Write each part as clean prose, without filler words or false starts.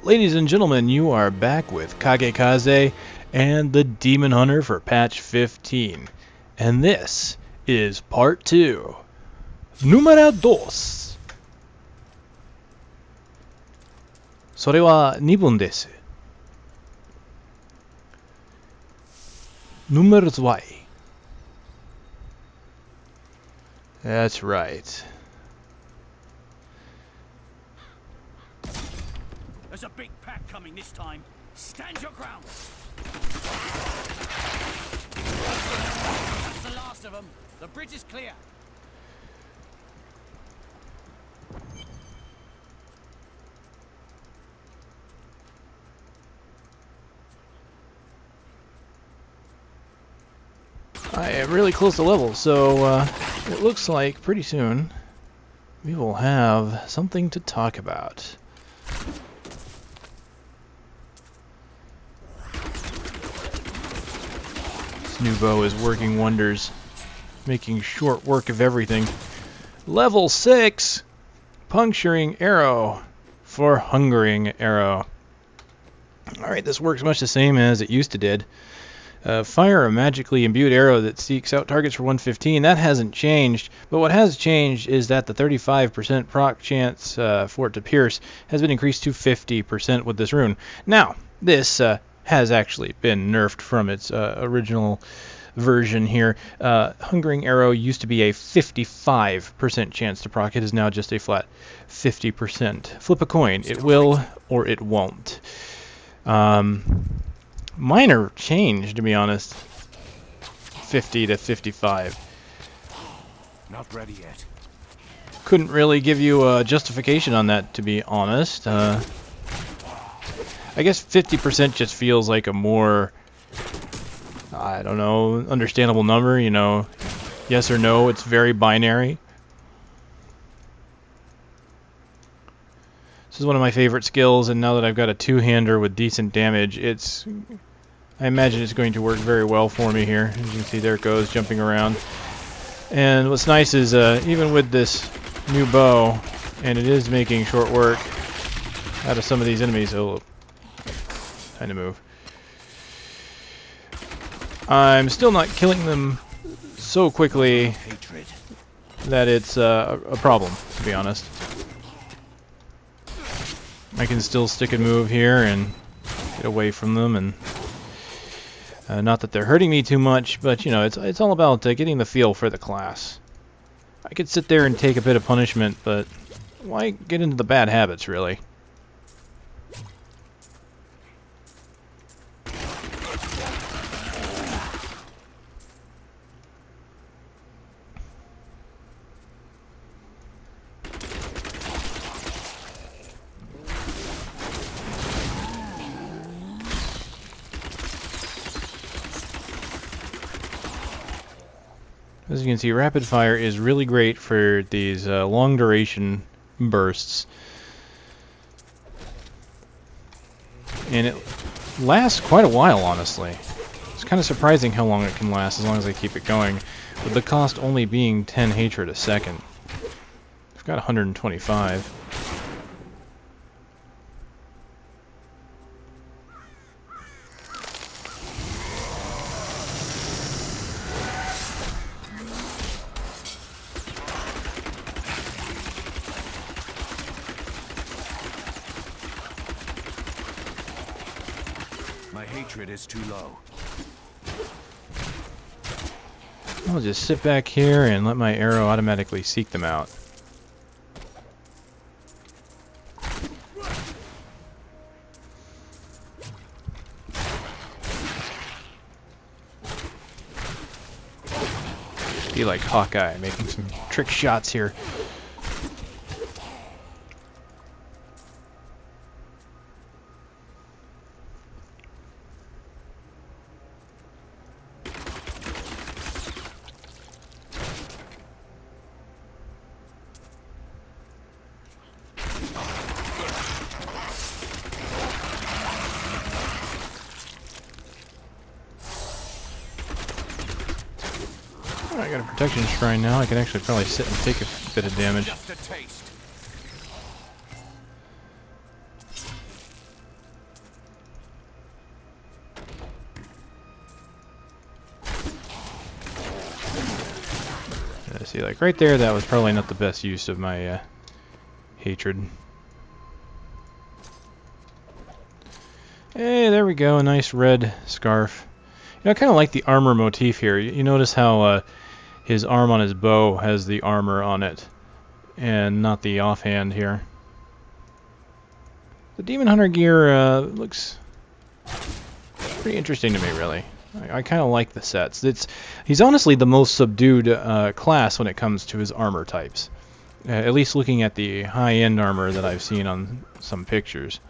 Ladies and gentlemen, you are back with Kage and the Demon Hunter for patch 15. And this is part 2. Numero 2. それは2分です。Numero 2. That's right. There's a big pack coming this time. Stand your ground. That's the last of them. The bridge is clear. I am really close to level, so it looks like pretty soon we will have something to talk about. This new bow is working wonders, making short work of everything. Level 6! Puncturing arrow for hungering arrow. Alright, this works much the same as it used to did. Fire a magically imbued arrow that seeks out targets for 115. That hasn't changed, but what has changed is that the 35% proc chance for it to pierce has been increased to 50% with this rune. Now, this has actually been nerfed from its original version here. Hungering arrow used to be a 55% chance to proc. It is now just a flat 50%. Flip a coin. It will or it won't. Minor change, to be honest. 50 to 55. Not ready yet. Couldn't really give you a justification on that, to be honest. I guess 50% just feels like a more, I don't know, understandable number, you know. Yes or no, it's very binary. This is one of my favorite skills, and now that I've got a two-hander with decent damage, I imagine it's going to work very well for me here. As you can see, there it goes, jumping around. And what's nice is, even with this new bow, and it is making short work out of some of these enemies. Oh, time to move. I'm still not killing them so quickly that it's a problem, to be honest. I can still stick and move here and get away from them, and not that they're hurting me too much, but you know, it's all about getting the feel for the class. I could sit there and take a bit of punishment, but why get into the bad habits, really? As you can see, rapid fire is really great for these long duration bursts. And it lasts quite a while, honestly. It's kind of surprising how long it can last as long as I keep it going, with the cost only being 10 hatred a second. I've got 125. My hatred is too low. I'll just sit back here and let my arrow automatically seek them out. Be like Hawkeye, making some trick shots here. I got a protection shrine now. I can actually probably sit and take a bit of damage. Just a taste. See, like right there, that was probably not the best use of my hatred. Hey, there we go, a nice red scarf. You know, I kind of like the armor motif here. You notice how his arm on his bow has the armor on it, and not the offhand here. The Demon Hunter gear looks pretty interesting to me, really. I kind of like the sets. He's honestly the most subdued class when it comes to his armor types. At least looking at the high-end armor that I've seen on some pictures.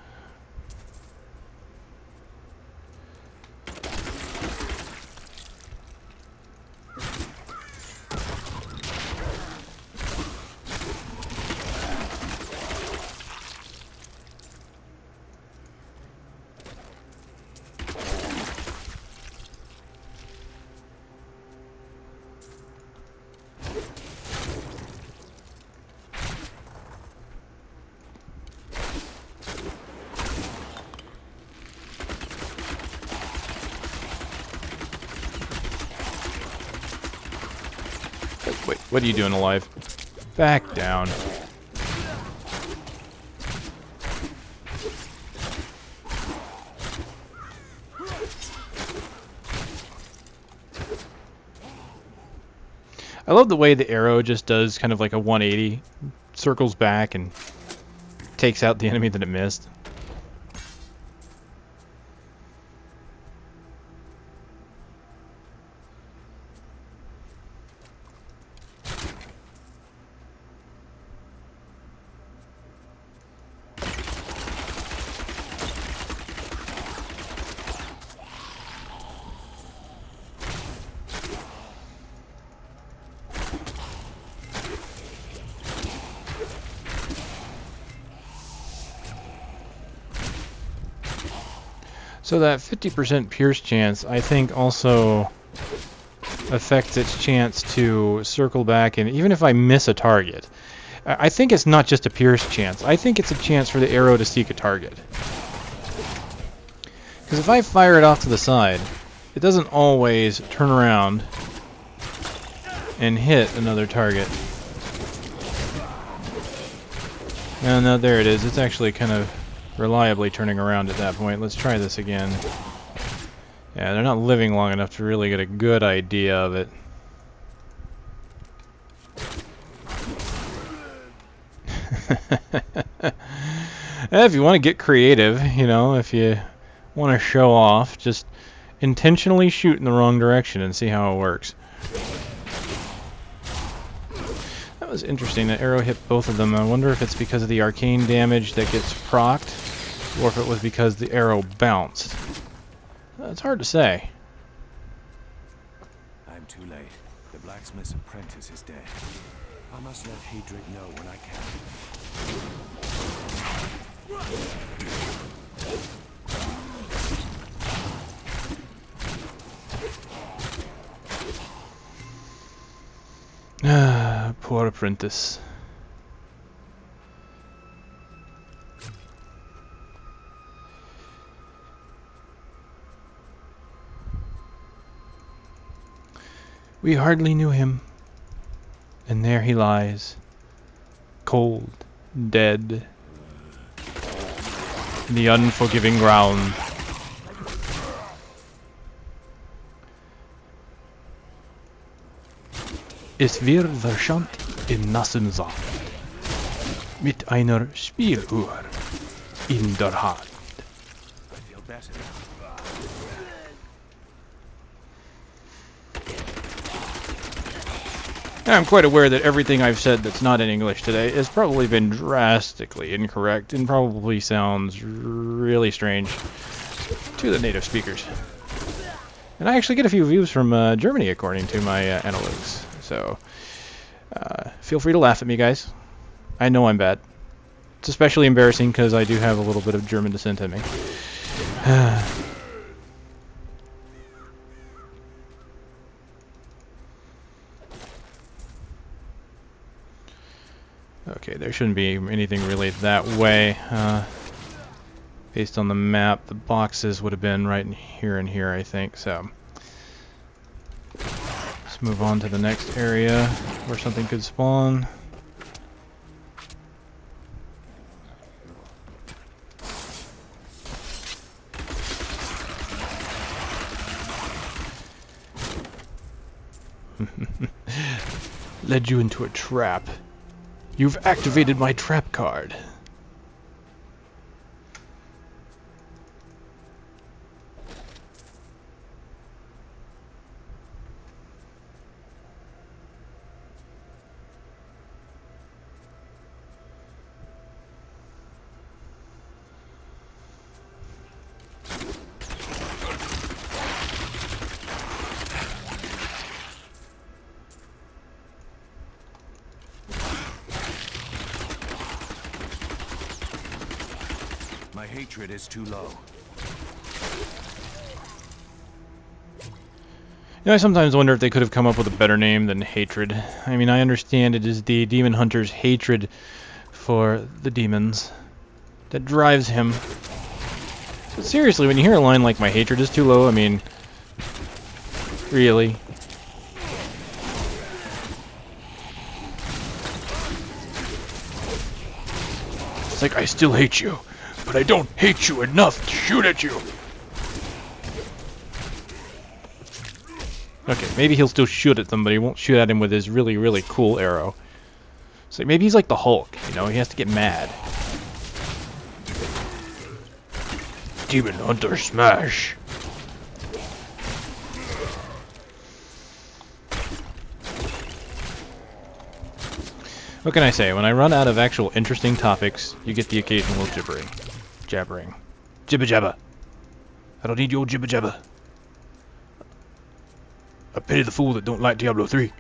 Wait, what are you doing alive? Back down. I love the way the arrow just does kind of like a 180, circles back and takes out the enemy that it missed. So that 50% pierce chance, I think, also affects its chance to circle back, and even if I miss a target, I think it's not just a pierce chance. I think it's a chance for the arrow to seek a target. Because if I fire it off to the side, it doesn't always turn around and hit another target. And now there it is. It's actually kind of reliably turning around at that point. Let's try this again. Yeah, they're not living long enough to really get a good idea of it. If you want to get creative, you know, if you want to show off, just intentionally shoot in the wrong direction and see how it works. That was interesting. The arrow hit both of them. I wonder if it's because of the arcane damage that gets procced, or if it was because the arrow bounced. It's hard to say. I'm too late. The blacksmith's apprentice is dead. I must let Hedrick know when I can. Ah, poor apprentice. We hardly knew him, and there he lies, cold, dead, in the unforgiving ground. Es wir verschont in nassen Sand, mit einer Spieluhr in der Hand. I feel better. I'm quite aware that everything I've said that's not in English today has probably been drastically incorrect and probably sounds really strange to the native speakers. And I actually get a few views from Germany according to my analytics, so feel free to laugh at me, guys. I know I'm bad. It's especially embarrassing because I do have a little bit of German descent in me. Okay, there shouldn't be anything really that way. Based on the map, the boxes would have been right in here and here, I think. So, let's Let's move on to the next area where something could spawn. Led you into a trap. You've activated my trap card. My hatred is too low. You know, I sometimes wonder if they could have come up with a better name than hatred. I mean, I understand it is the demon hunter's hatred for the demons that drives him. But seriously, when you hear a line like "my hatred is too low," I mean, really? It's like, I still hate you, but I don't hate you enough to shoot at you. Okay, maybe he'll still shoot at them, but he won't shoot at him with his really, really cool arrow. So maybe he's like the Hulk, you know, he has to get mad. Demon Hunter Smash! What can I say? When I run out of actual interesting topics, you get the occasional jabbering. Jibba jabba. I don't need your jibba jabba. I pity the fool that don't like Diablo 3.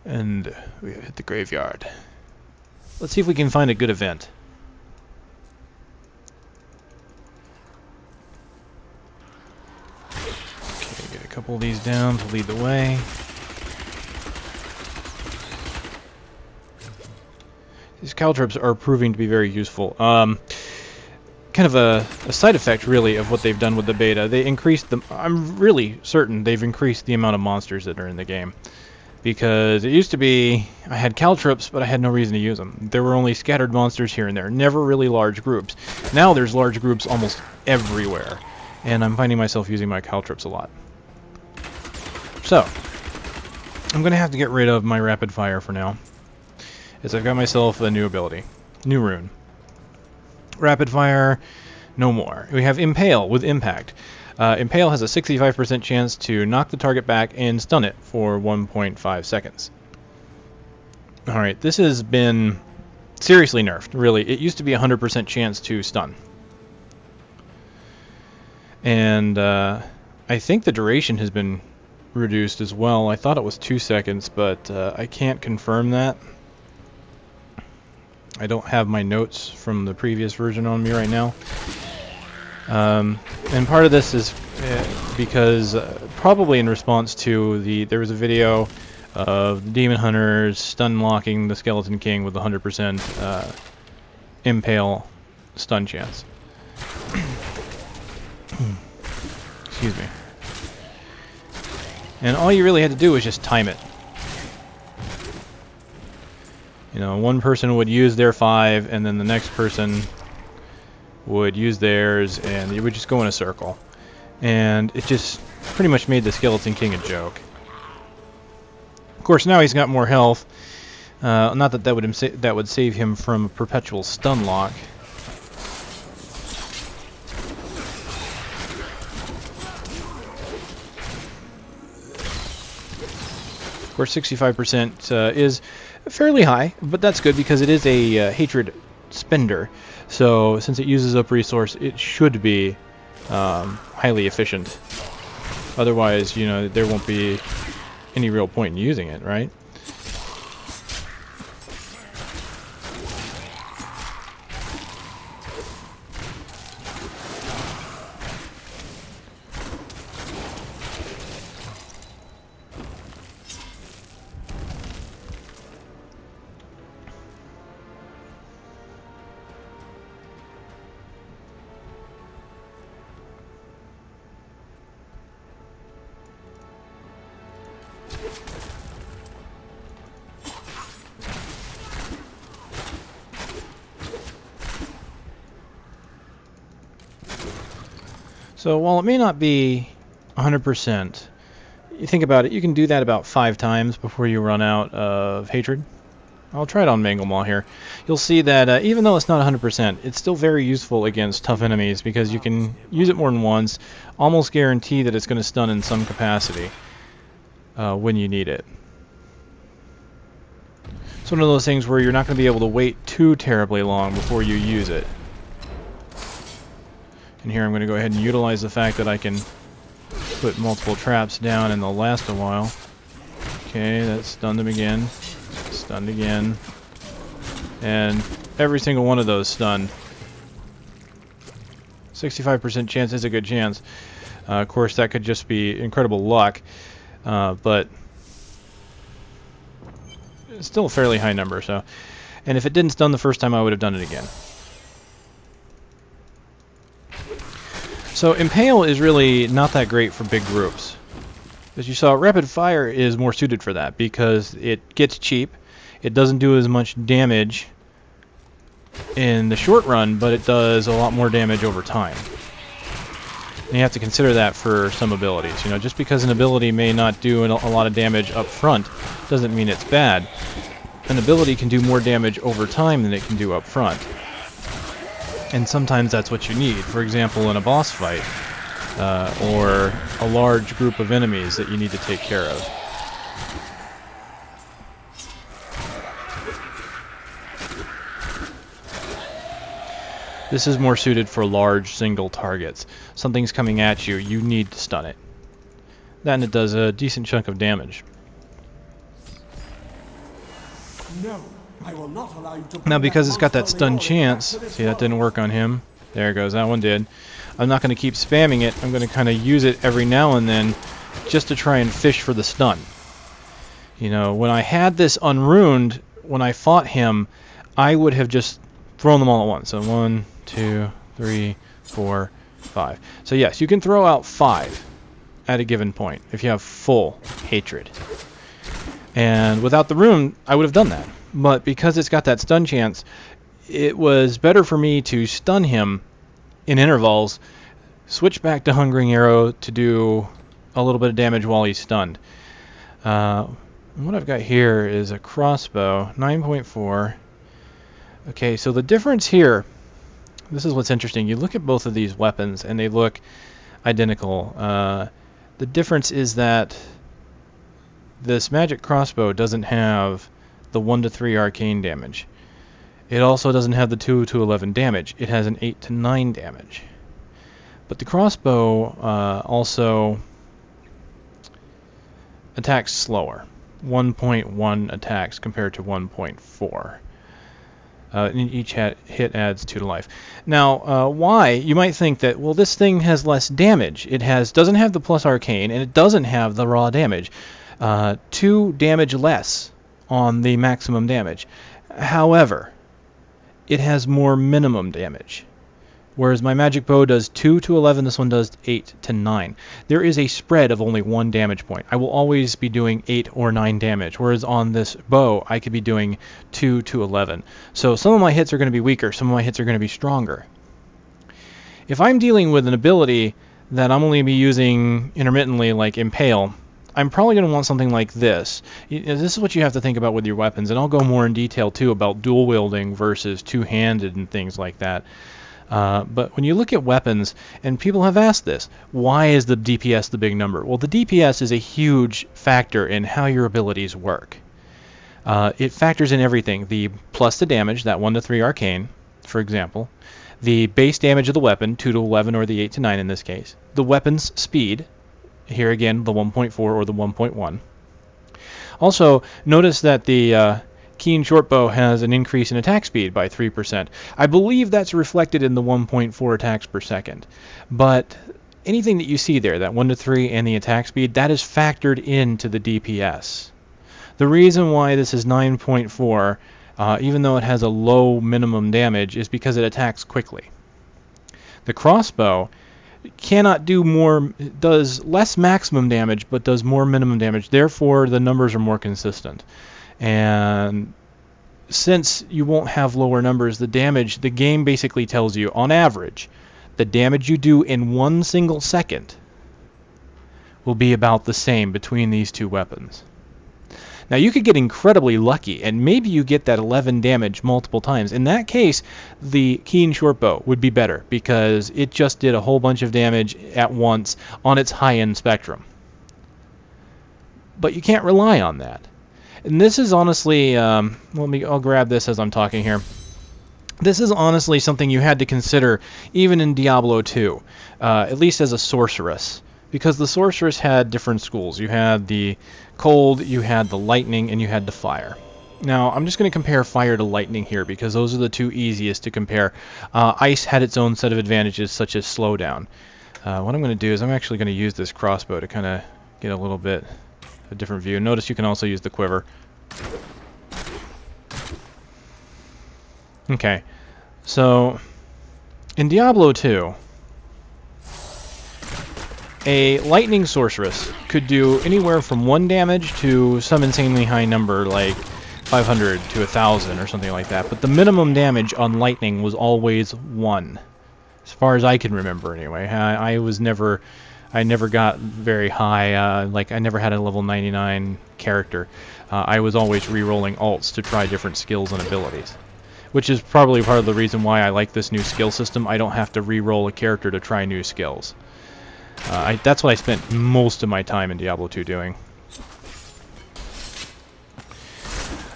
And we have hit the graveyard. Let's see if we can find a good event. Okay, get a couple of these down to lead the way. These caltrips are proving to be very useful. Kind of a side effect, really, of what they've done with the beta. They increased the... I'm really certain they've increased the amount of monsters that are in the game. Because it used to be, I had caltrips, but I had no reason to use them. There were only scattered monsters here and there, never really large groups. Now there's large groups almost everywhere, and I'm finding myself using my caltrips a lot. So, I'm going to have to get rid of my rapid fire for now, as I've got myself a new ability, new rune. Rapid fire, no more. We have Impale with impact. Impale has a 65% chance to knock the target back and stun it for 1.5 seconds. Alright, this has been seriously nerfed, really. It used to be a 100% chance to stun. And I think the duration has been reduced as well. I thought it was 2 seconds, but I can't confirm that. I don't have my notes from the previous version on me right now. And part of this is because probably in response to there was a video of the Demon Hunters stun locking the Skeleton King with 100% Impale stun chance. Excuse me. And all you really had to do was just time it. You know, one person would use their 5, and then the next person would use theirs, and it would just go in a circle. And it just pretty much made the Skeleton King a joke. Of course, now he's got more health. Not that that would save him from a perpetual stun lock. Of course, 65% is fairly high, but that's good because it is a hatred spender. So since it uses up resource, it should be highly efficient. Otherwise, you know, there won't be any real point in using it, right? So while it may not be 100%, you think about it, you can do that about 5 times before you run out of hatred. I'll try it on Manglemaw here. You'll see that even though it's not 100%, it's still very useful against tough enemies because you can use it more than once, almost guarantee that it's going to stun in some capacity when you need it. It's one of those things where you're not going to be able to wait too terribly long before you use it. And here I'm going to go ahead and utilize the fact that I can put multiple traps down and they'll last a while. Okay, that stunned him again. Stunned again. And every single one of those stunned. 65% chance is a good chance. Of course, that could just be incredible luck. But it's still a fairly high number. So, and if it didn't stun the first time, I would have done it again. So Impale is really not that great for big groups. As you saw, Rapid Fire is more suited for that because it gets cheap. It doesn't do as much damage in the short run, but it does a lot more damage over time. And you have to consider that for some abilities. You know, just because an ability may not do a lot of damage up front doesn't mean it's bad. An ability can do more damage over time than it can do up front. And sometimes that's what you need. For example, in a boss fight, or a large group of enemies that you need to take care of. This is more suited for large single targets. Something's coming at you, you need to stun it. Then it does a decent chunk of damage. No, I will not allow you to Now because it's got that stun chance, see that didn't work on him. There it goes, that one did. I'm not going to keep spamming it, I'm going to kind of use it every now and then just to try and fish for the stun. You know, when I had this unruined, when I fought him, I would have just thrown them all at once. So 1, 2, 3, 4, 5. So yes, you can throw out 5 at a given point if you have full hatred. And without the rune, I would have done that. But because it's got that stun chance, it was better for me to stun him in intervals, switch back to Hungering Arrow to do a little bit of damage while he's stunned. What I've got here is a crossbow, 9.4. Okay, so the difference here, this is what's interesting. You look at both of these weapons and they look identical. The difference is that this magic crossbow doesn't have the 1 to 3 arcane damage. It also doesn't have the 2 to 11 damage. It has an 8 to 9 damage. But the crossbow also attacks slower. 1.1 attacks compared to 1.4. And each hit adds 2 to life. Now, why? You might think that, well, this thing has less damage. It doesn't have the plus arcane, and it doesn't have the raw damage. 2 damage less on the maximum damage. However, it has more minimum damage. Whereas my magic bow does 2 to 11, this one does 8 to 9. There is a spread of only 1 damage point. I will always be doing 8 or 9 damage, whereas on this bow, I could be doing 2 to 11. So some of my hits are going to be weaker, some of my hits are going to be stronger. If I'm dealing with an ability that I'm only going to be using intermittently, like Impale, I'm probably going to want something like this. This is what you have to think about with your weapons, and I'll go more in detail too about dual wielding versus two-handed and things like that. But when you look at weapons, and people have asked this, why is the DPS the big number? Well, the DPS is a huge factor in how your abilities work. It factors in everything. The plus the damage, that 1 to 3 arcane, for example. The base damage of the weapon, 2 to 11 or the 8 to 9 in this case. The weapon's speed, here again, the 1.4 or the 1.1. Also, notice that the Keen Shortbow has an increase in attack speed by 3%. I believe that's reflected in the 1.4 attacks per second. But anything that you see there, that 1 to 3 and the attack speed, that is factored into the DPS. The reason why this is 9.4, even though it has a low minimum damage, is because it attacks quickly. The crossbow cannot do more, does less maximum damage, but does more minimum damage. Therefore, the numbers are more consistent. And since you won't have lower numbers, the damage, the game basically tells you, on average, the damage you do in 1 single second will be about the same between these two weapons. Now you could get incredibly lucky, and maybe you get that 11 damage multiple times. In that case, the keen shortbow would be better, because it just did a whole bunch of damage at once on its high-end spectrum. But you can't rely on that. And this is honestly, I'll grab this as I'm talking here. This is honestly something you had to consider even in Diablo 2, at least as a sorceress. Because the sorceress had different schools. You had the cold, you had the lightning, and you had the fire. Now, I'm just going to compare fire to lightning here, because those are the two easiest to compare. Ice had its own set of advantages, such as slowdown. What I'm going to do is I'm actually going to use this crossbow to kind of get a little bit of a different view. Notice you can also use the quiver. Okay, so in Diablo 2, a lightning sorceress could do anywhere from 1 damage to some insanely high number, like 500 to 1,000 or something like that. But the minimum damage on lightning was always 1, as far as I can remember anyway. I never got very high. Like I never had a level 99 character. I was always re-rolling alts to try different skills and abilities, which is probably part of the reason why I like this new skill system. I don't have to re-roll a character to try new skills. That's what I spent most of my time in Diablo 2 doing.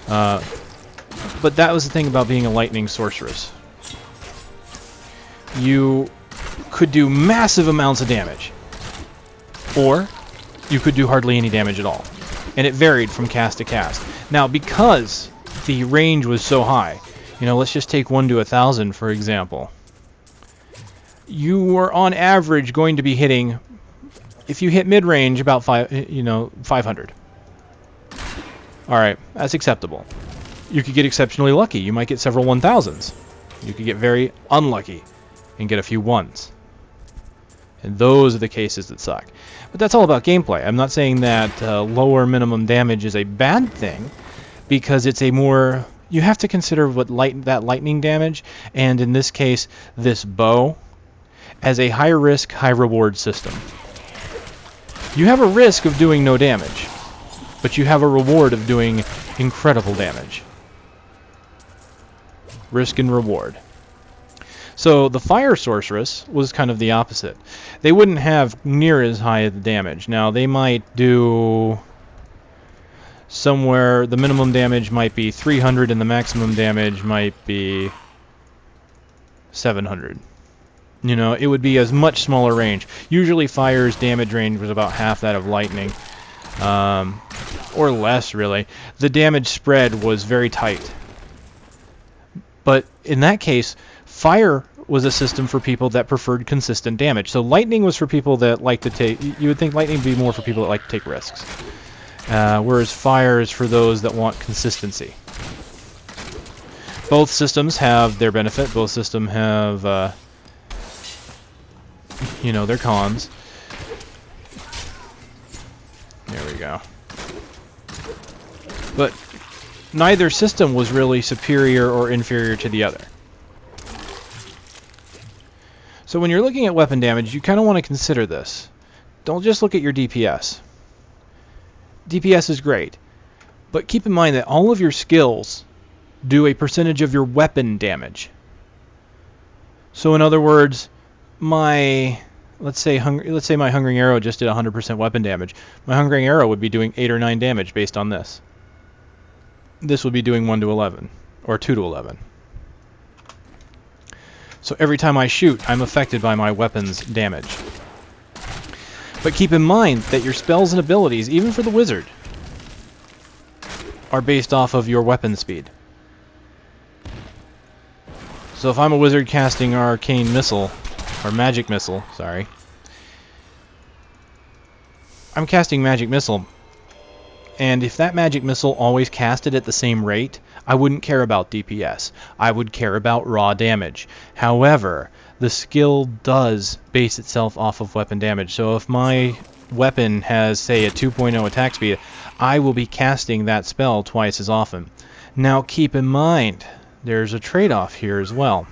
But that was the thing about being a lightning sorceress. You could do massive amounts of damage, or you could do hardly any damage at all. And it varied from cast to cast. Now, because the range was so high, let's just take 1 to 1,000 for example. You were on average going to be hitting, if you hit mid-range, about 500. Alright, that's acceptable. You could get exceptionally lucky. You might get several 1,000s. You could get very unlucky and get a few 1s. And those are the cases that suck. But that's all about gameplay. I'm not saying that lower minimum damage is a bad thing, because it's a more... You have to consider that lightning damage, and in this case, this bow, as a high-risk, high-reward system. You have a risk of doing no damage, but you have a reward of doing incredible damage. Risk and reward. So the fire sorceress was kind of the opposite. They wouldn't have near as high the damage. Now, they might do somewhere, the minimum damage might be 300 and the maximum damage might be 700. It would be a much smaller range. Usually fire's damage range was about half that of lightning. Or less, really. The damage spread was very tight. But in that case, fire was a system for people that preferred consistent damage. So lightning was for people that like to take... You would think lightning would be more for people that like to take risks. Whereas fire is for those that want consistency. Both systems have their benefit. Both systems have... their cons. There we go. But neither system was really superior or inferior to the other. So when you're looking at weapon damage, you kind of want to consider this. Don't just look at your DPS. DPS is great, but keep in mind that all of your skills do a percentage of your weapon damage. So in other words, let's say my Hungering Arrow just did 100% weapon damage. My Hungering Arrow would be doing 8 or 9 damage based on this. This would be doing 1 to 11, or 2 to 11. So every time I shoot, I'm affected by my weapon's damage. But keep in mind that your spells and abilities, even for the wizard, are based off of your weapon speed. So if I'm a wizard casting Arcane Missile, or Magic Missile, sorry. I'm casting Magic Missile, and if that Magic Missile always casted at the same rate, I wouldn't care about DPS. I would care about raw damage. However, the skill does base itself off of weapon damage. So if my weapon has, say, a 2.0 attack speed, I will be casting that spell twice as often. Now keep in mind, there's a trade-off here as well.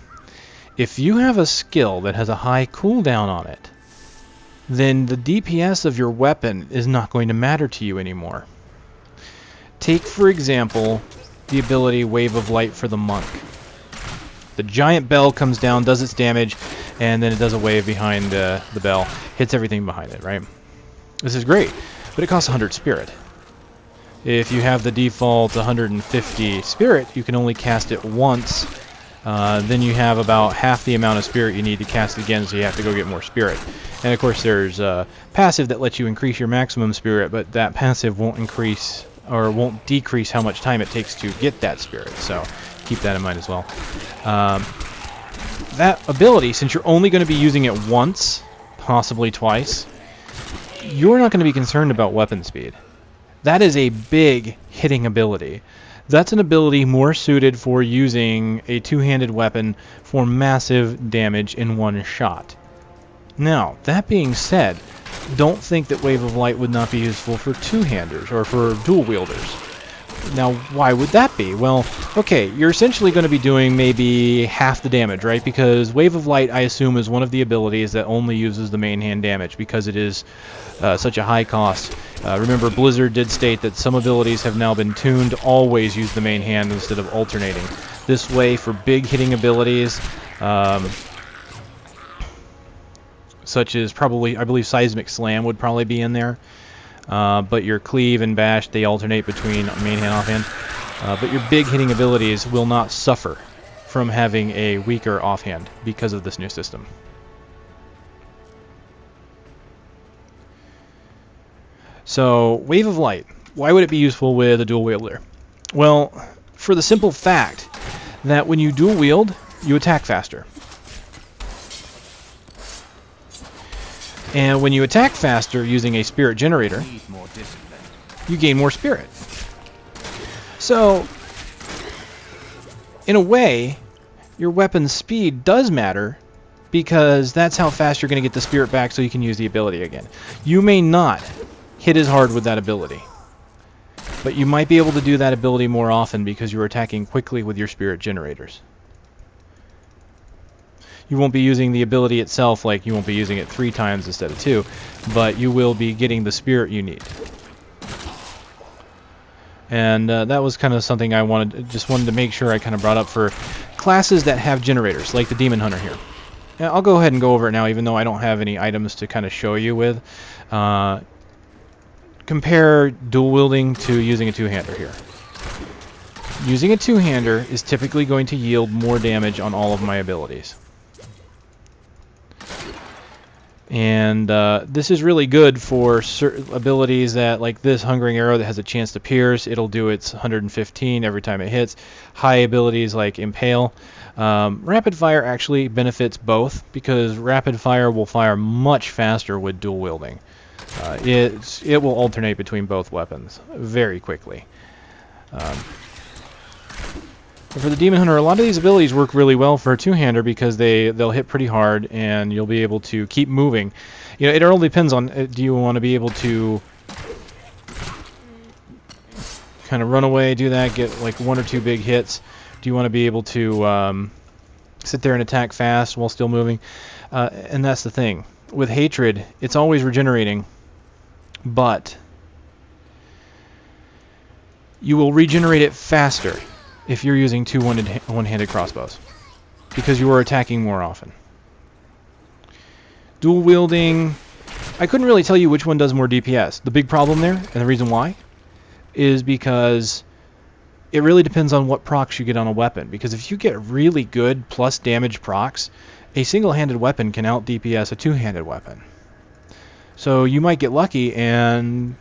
if you have a skill that has a high cooldown on it, then the DPS of your weapon is not going to matter to you anymore. Take, for example, the ability Wave of Light for the monk. The giant bell comes down, does its damage, and then it does a wave behind the bell, hits everything behind it, right? This is great, but it costs 100 spirit. If you have the default 150 spirit, you can only cast it once. Then you have about half the amount of spirit you need to cast it again, so you have to go get more spirit. And of course there's passive that lets you increase your maximum spirit, but that passive won't increase or won't decrease how much time it takes to get that spirit, so keep that in mind as well. That ability, since you're only going to be using it once, possibly twice, you're not going to be concerned about weapon speed. That is a big hitting ability. That's an ability more suited for using a two-handed weapon for massive damage in one shot. Now, that being said, don't think that Wave of Light would not be useful for two-handers or for dual wielders. Now, why would that be? Well, okay, you're essentially going to be doing maybe half the damage, right? Because Wave of Light, I assume, is one of the abilities that only uses the main hand damage because it is such a high cost. Remember, Blizzard did state that some abilities have now been tuned to always use the main hand instead of alternating. This way, for big hitting abilities, such as probably, I believe Seismic Slam would probably be in there. But your Cleave and Bash, they alternate between main hand, offhand. But your big hitting abilities will not suffer from having a weaker offhand because of this new system. So, Wave of Light. Why would it be useful with a dual wielder? Well, for the simple fact that when you dual wield, you attack faster. And when you attack faster using a spirit generator, you gain more spirit. So, in a way, your weapon's speed does matter because that's how fast you're going to get the spirit back so you can use the ability again. You may not hit as hard with that ability, but you might be able to do that ability more often because you're attacking quickly with your spirit generators. You won't be using the ability itself, like you won't be using it 3 times instead of 2, but you will be getting the spirit you need. And that was kind of something I just wanted to make sure I kind of brought up for classes that have generators, like the Demon Hunter here. Now, I'll go ahead and go over it now, even though I don't have any items to kind of show you with. Compare dual wielding to using a two-hander here. Using a two-hander is typically going to yield more damage on all of my abilities. And this is really good for certain abilities that, like this Hungering Arrow that has a chance to pierce, it'll do its 115 every time it hits. High abilities like Impale. Rapid Fire actually benefits both because Rapid Fire will fire much faster with dual wielding. It will alternate between both weapons very quickly. For the Demon Hunter, a lot of these abilities work really well for a two-hander because they'll hit pretty hard and you'll be able to keep moving. You know, it all depends on, do you want to be able to kind of run away, do that, get like 1 or 2 big hits? Do you want to be able to sit there and attack fast while still moving? And that's the thing. With Hatred, it's always regenerating, but you will regenerate it faster if you're using 2 one-handed crossbows, because you are attacking more often. Dual wielding, I couldn't really tell you which one does more DPS. The big problem there, and the reason why, is because it really depends on what procs you get on a weapon. Because if you get really good plus damage procs, a single-handed weapon can out-DPS a two-handed weapon. So you might get lucky and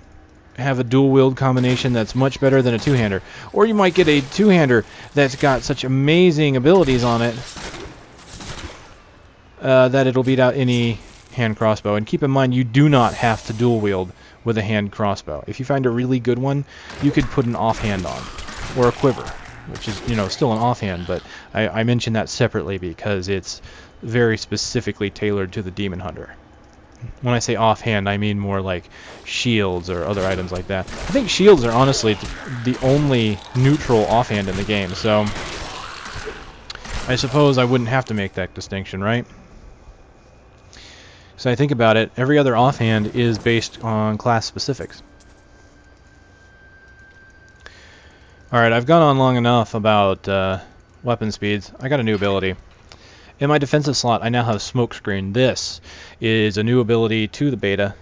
have a dual wield combination that's much better than a two-hander, or you might get a two-hander that's got such amazing abilities on it that it'll beat out any hand crossbow. And keep in mind, you do not have to dual wield with a hand crossbow. If you find a really good one, you could put an offhand on, or a quiver, which is, you know, still an offhand, but I mention that separately because it's very specifically tailored to the Demon Hunter. When I say offhand, I mean more like shields or other items like that. I think shields are honestly the only neutral offhand in the game, so I suppose I wouldn't have to make that distinction, right? So I think about it, every other offhand is based on class specifics. Alright, I've gone on long enough about weapon speeds. I got a new ability. In my defensive slot, I now have Smokescreen. This is a new ability to the beta.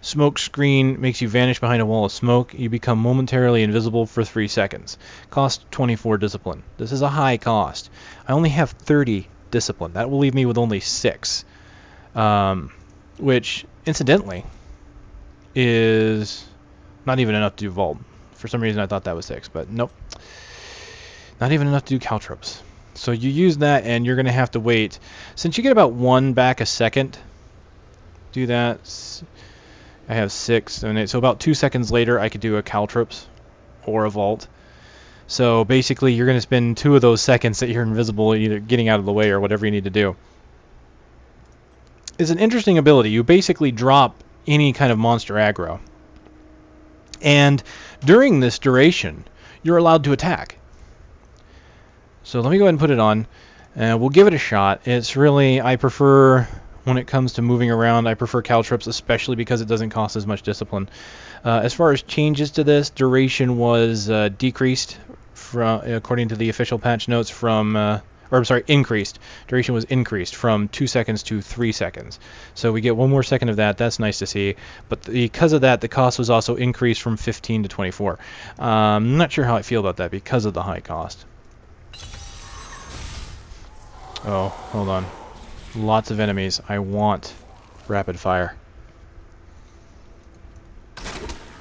Smokescreen makes you vanish behind a wall of smoke. You become momentarily invisible for 3 seconds. Cost 24 discipline. This is a high cost. I only have 30 discipline. That will leave me with only 6. Which, incidentally, is not even enough to do Vault. For some reason I thought that was 6, but nope. Not even enough to do caltrops. So you use that and you're going to have to wait. Since you get about 1 back a second, do that. I have 6, and so about 2 seconds later I could do a caltrops or a vault. So basically you're going to spend 2 of those seconds that you're invisible either getting out of the way or whatever you need to do. It's an interesting ability. You basically drop any kind of monster aggro. And during this duration, you're allowed to attack. So let me go ahead and put it on. We'll give it a shot. It's really, I prefer, when it comes to moving around, I prefer caltrops, especially because it doesn't cost as much discipline. As far as changes to this, duration was decreased, according to the official patch notes, from... increased. Duration was increased from 2 seconds to 3 seconds. So we get 1 more second of that. That's nice to see. But because of that, the cost was also increased from 15 to 24. I'm not sure how I feel about that because of the high cost. Oh, hold on. Lots of enemies. I want rapid fire.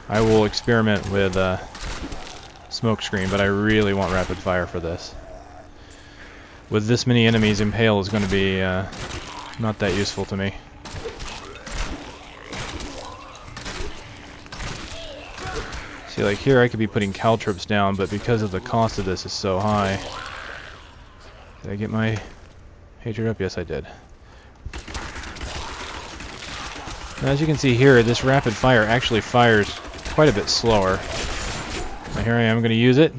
I will experiment with Smokescreen, but I really want rapid fire for this. With this many enemies, Impale is going to be not that useful to me. See, like here I could be putting caltrops down, but because of the cost of this is so high... Did I get my hatred up? Yes, I did. Now, as you can see here, this rapid fire actually fires quite a bit slower. Now here I am going to use it.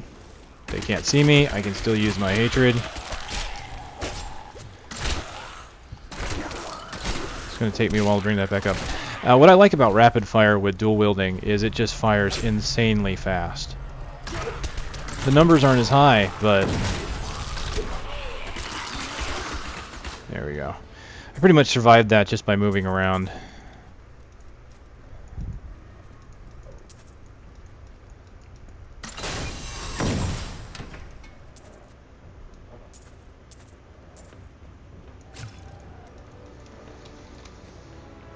They can't see me. I can still use my hatred. It's going to take me a while to bring that back up. What I like about rapid fire with dual wielding is it just fires insanely fast. The numbers aren't as high, but there we go. I pretty much survived that just by moving around.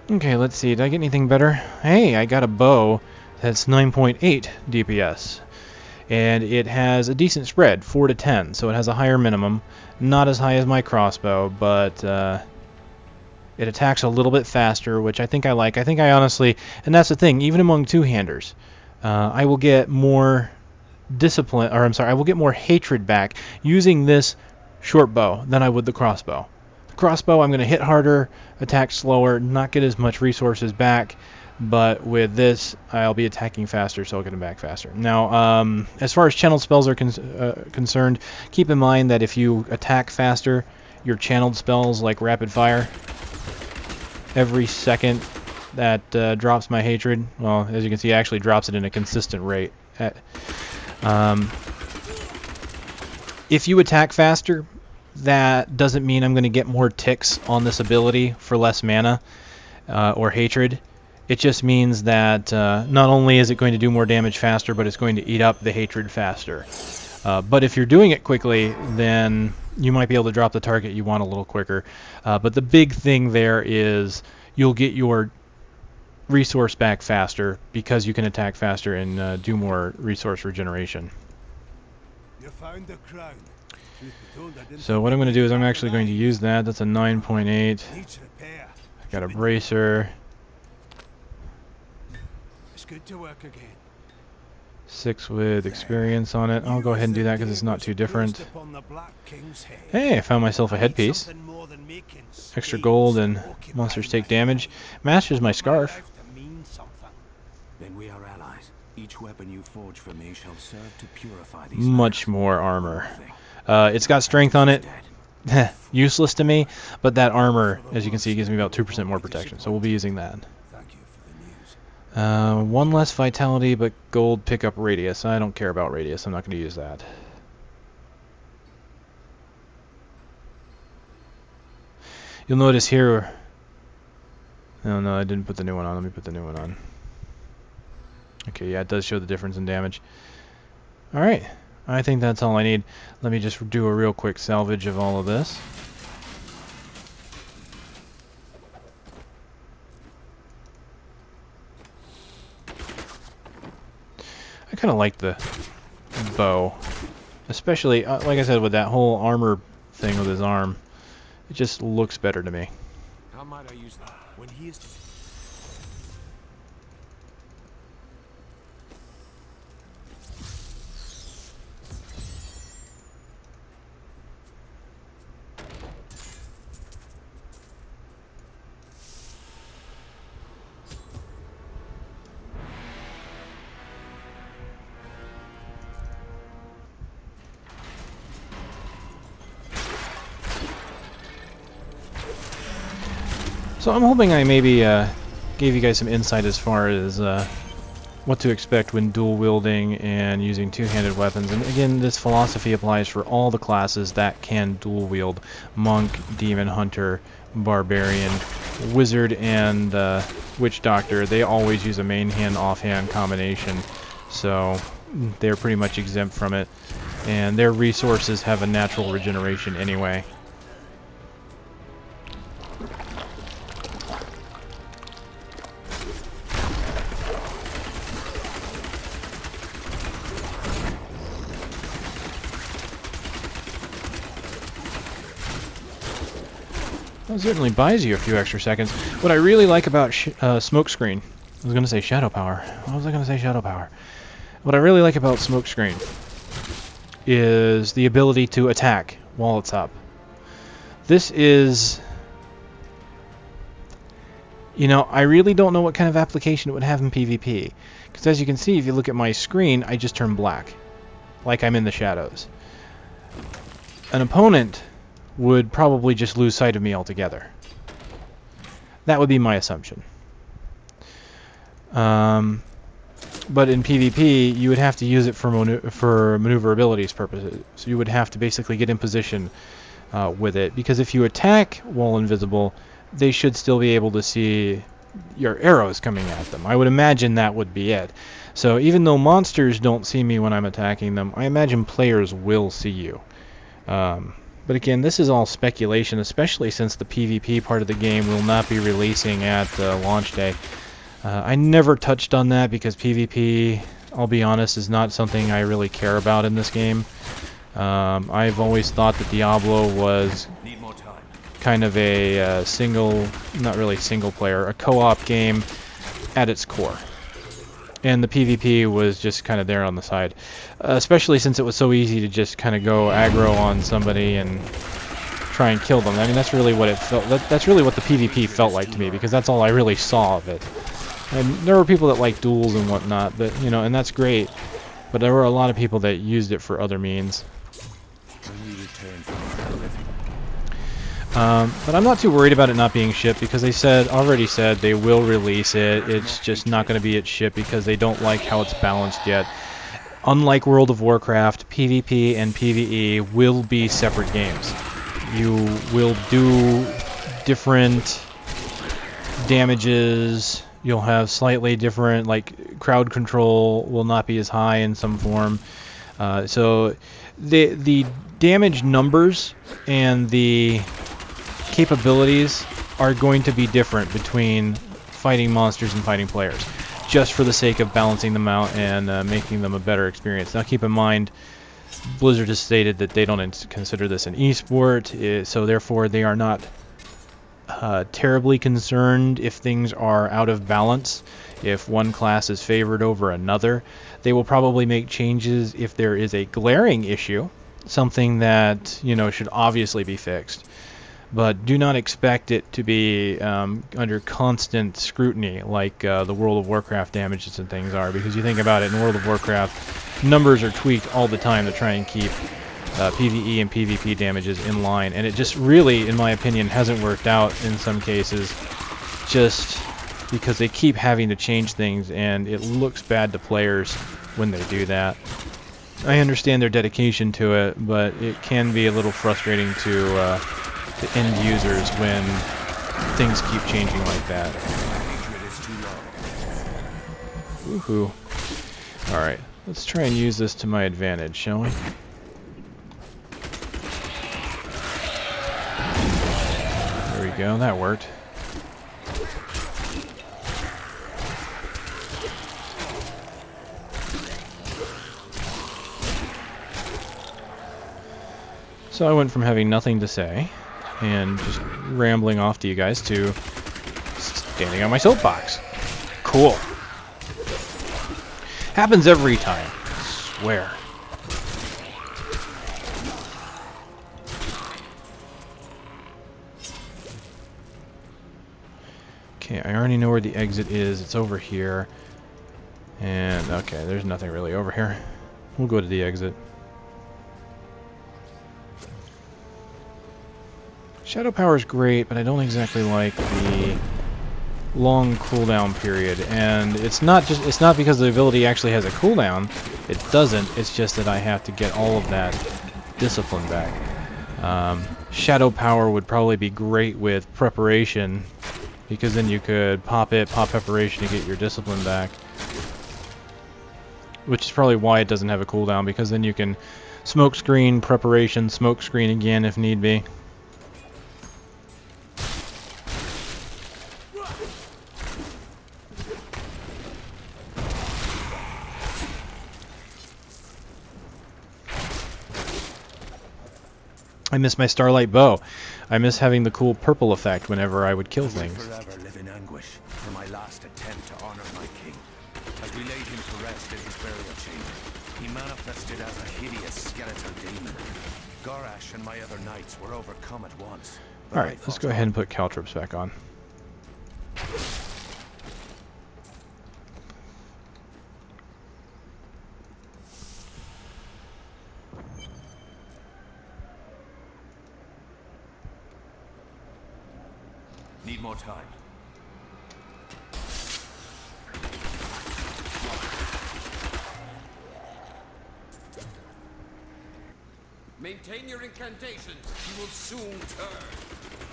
Okay, let's see. Did I get anything better? Hey, I got a bow that's 9.8 DPS. And it has a decent spread, 4 to 10, so it has a higher minimum. Not as high as my crossbow, but it attacks a little bit faster, which I think I like. I think I honestly, and that's the thing, even among two-handers, I will get more discipline, or I'm sorry, I will get more hatred back using this short bow than I would the crossbow. Crossbow, I'm going to hit harder, attack slower, not get as much resources back, but with this, I'll be attacking faster, so I'll get them back faster. Now, as far as channeled spells are concerned, keep in mind that if you attack faster, your channeled spells, like rapid fire, every second that drops my hatred, well, as you can see, it actually drops it in a consistent rate. If you attack faster, that doesn't mean I'm going to get more ticks on this ability for less mana or hatred. It just means that not only is it going to do more damage faster, but it's going to eat up the hatred faster. But if you're doing it quickly, then you might be able to drop the target you want a little quicker. But the big thing there is you'll get your resource back faster because you can attack faster and do more resource regeneration. You found the crown. So what I'm going to do is I'm actually going to use that. That's a 9.8. I got a bracer. It's good to work again. 6 with experience on it. I'll go ahead and do that because it's not too different. Hey, I found myself a headpiece. Extra gold and monsters take damage. Matches my scarf. Then we are allies. Each weapon you forge for me shall serve to purify these Much more armor. It's got strength on it. Useless to me, but that armor, as you can see, gives me about 2% more protection, so we'll be using that. Thank you for the news. 1 less vitality, but gold pickup radius. I don't care about radius. I'm not going to use that. You'll notice here... Oh no, I didn't put the new one on. Let me put the new one on. Okay, yeah, it does show the difference in damage. Alright, I think that's all I need. Let me just do a real quick salvage of all of this. I kind of like the bow. Especially, like I said, with that whole armor thing with his arm. It just looks better to me. How might I use that when he is... So I'm hoping I maybe gave you guys some insight as far as what to expect when dual wielding and using two-handed weapons. And again, this philosophy applies for all the classes that can dual wield: monk, demon hunter, barbarian, wizard, and witch doctor. They always use a main hand offhand combination, so they're pretty much exempt from it, and their resources have a natural regeneration anyway. That certainly buys you a few extra seconds. What I really like about smokescreen, I was going to say shadow power. What was I going to say? Shadow power. What I really like about smokescreen is the ability to attack while it's up. This is, you know, I really don't know what kind of application it would have in PvP. Because as you can see, if you look at my screen, I just turn black, like I'm in the shadows. An opponent would probably just lose sight of me altogether. That would be my assumption. But in PvP, you would have to use it for maneuverability's purposes. So you would have to basically get in position with it, because if you attack while invisible, they should still be able to see your arrows coming at them. I would imagine that would be it. So even though monsters don't see me when I'm attacking them, I imagine players will see you. But again, this is all speculation, especially since the PvP part of the game will not be releasing at launch day. I never touched on that because PvP, I'll be honest, is not something I really care about in this game. I've always thought that Diablo was kind of a not really single player, a co-op game at its core. And the PvP was just kind of there on the side. Especially since it was so easy to just kind of go aggro on somebody and try and kill them. I mean, that's really what it felt. That's really what the PvP felt like to me, because that's all I really saw of it. And there were people that liked duels and whatnot, but you know, and that's great. But there were a lot of people that used it for other means. But I'm not too worried about it not being shipped, because they already said they will release it. It's just not going to be at ship because they don't like how it's balanced yet. Unlike World of Warcraft, PvP and PvE will be separate games. You will do different damages. You'll have slightly different, like, crowd control will not be as high in some form. So the damage numbers and the capabilities are going to be different between fighting monsters and fighting players, just for the sake of balancing them out and making them a better experience. Now keep in mind, Blizzard has stated that they don't consider this an esport, so therefore they are not terribly concerned if things are out of balance, if one class is favored over another. They will probably make changes if there is a glaring issue, something that, you know, should obviously be fixed. But do not expect it to be under constant scrutiny like the World of Warcraft damages and things are, because you think about it, in World of Warcraft, numbers are tweaked all the time to try and keep PvE and PvP damages in line, and it just really, in my opinion, hasn't worked out in some cases, just because they keep having to change things, and it looks bad to players when they do that. I understand their dedication to it, but it can be a little frustrating to the end users when things keep changing like that. Woohoo. Alright, let's try and use this to my advantage, shall we? There we go, that worked. So I went from having nothing to say and just rambling off to you guys to standing on my soapbox. Cool. Happens every time. I swear. Okay, I already know where the exit is. It's over here. And, okay, there's nothing really over here. We'll go to the exit. Shadow power is great, but I don't exactly like the long cooldown period. And it's not because the ability actually has a cooldown. It doesn't. It's just that I have to get all of that discipline back. Shadow power would probably be great with preparation, because then you could pop preparation to get your discipline back. Which is probably why it doesn't have a cooldown, because then you can smoke screen, preparation, smoke screen again if need be. I miss my Starlight Bow. I miss having the cool purple effect whenever I would kill things. Forever live in anguish for my last attempt to honor my king. As we laid him to rest in his burial chamber, he manifested as a hideous skeletal demon. Gorash and my other knights were overcome at once. Alright, let's go ahead and put caltrops back on. Need more time. Maintain your incantations. You will soon turn.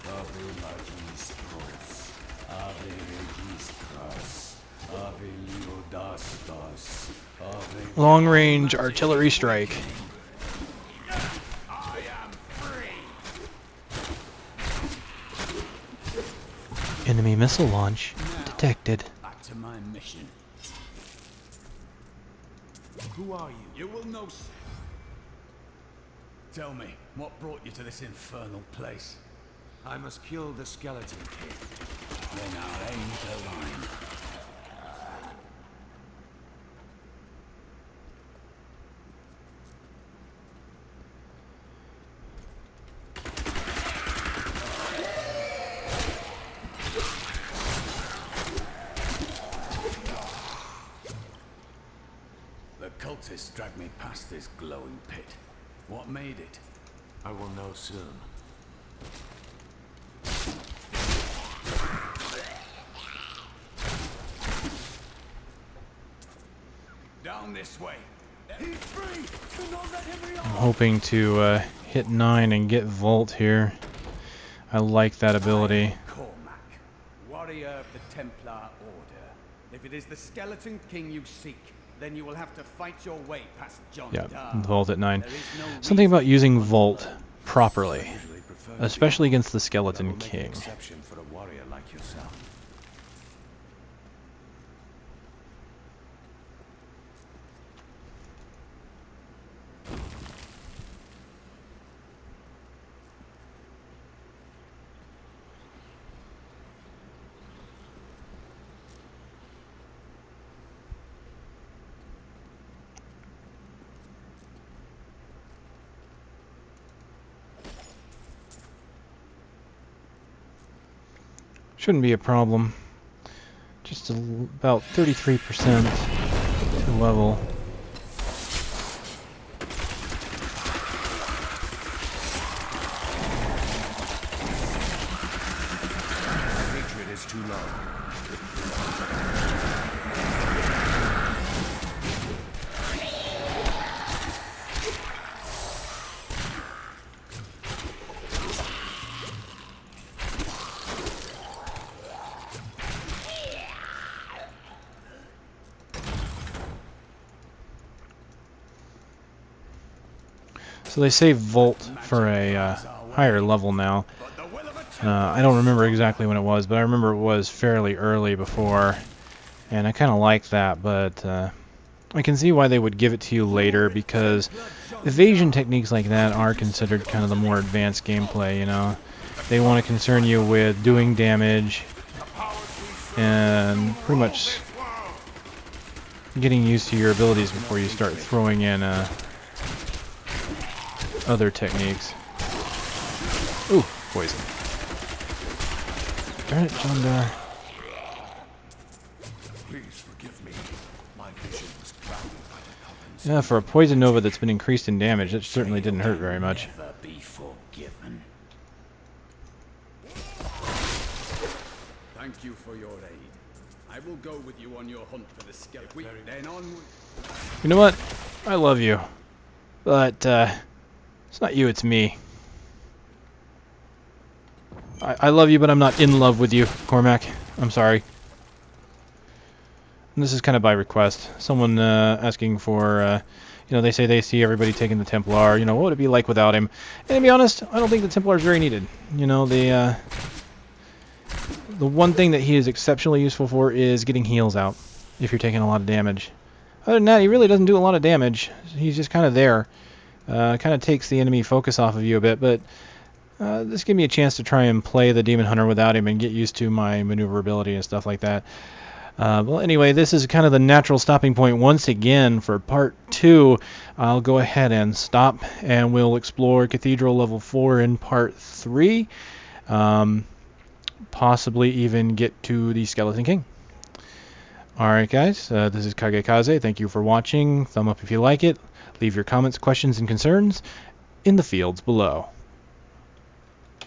Ave magistros, ave registras, ave leodastas, ave... Long range artillery strike. I am free. Enemy missile launch detected. Back to my mission. Who are you? You will know soon. Tell me, what brought you to this infernal place? I must kill the skeleton king. Then our aims align. The cultists dragged me past this glowing pit. What made it? I will know soon. Down this way. He's free! Do not let him I'm rearm! hoping to hit 9 and get Volt here. I like that ability. Cormac, warrior of the Templar Order. If it is the Skeleton King you seek, then you will have to fight your way past John Yeah, Dark. Volt at 9. There is no Something reason about using to Volt properly, Usually prefer to especially be against the I will Skeleton make an King. exception for a warrior like yourself. Shouldn't be a problem. Just about 33% to level. So they say Volt for a higher level now. I don't remember exactly when it was, but I remember it was fairly early before, and I kind of like that, but I can see why they would give it to you later, because evasion techniques like that are considered kind of the more advanced gameplay, you know. They want to concern you with doing damage and pretty much getting used to your abilities before you start throwing in other techniques. Ooh, poison. Darn it, John Dar. Please forgive me. My vision was clouded by the goblins. Yeah, for a poison nova that's been increased in damage, it certainly didn't hurt very much. Never be forgiven. Thank you for your aid. I will go with you on your hunt for the skeleton. Then onward. You know what? I love you. But, it's not you, it's me. I love you, but I'm not in love with you, Cormac. I'm sorry. And this is kind of by request. Someone asking for, you know, they say they see everybody taking the Templar. You know, what would it be like without him? And to be honest, I don't think the Templar is very needed. You know, the one thing that he is exceptionally useful for is getting heals out if you're taking a lot of damage. Other than that, he really doesn't do a lot of damage. He's just kind of there. Kind of takes the enemy focus off of you a bit, but this gave me a chance to try and play the Demon Hunter without him and get used to my maneuverability and stuff like that. Well, anyway, this is kind of the natural stopping point once again for part 2. I'll go ahead and stop, and we'll explore Cathedral level 4 in part 3. Possibly even get to the Skeleton King. Alright guys, this is Kage Kaze. Thank you for watching. Thumb up if you like it. Leave your comments, questions, and concerns in the fields below.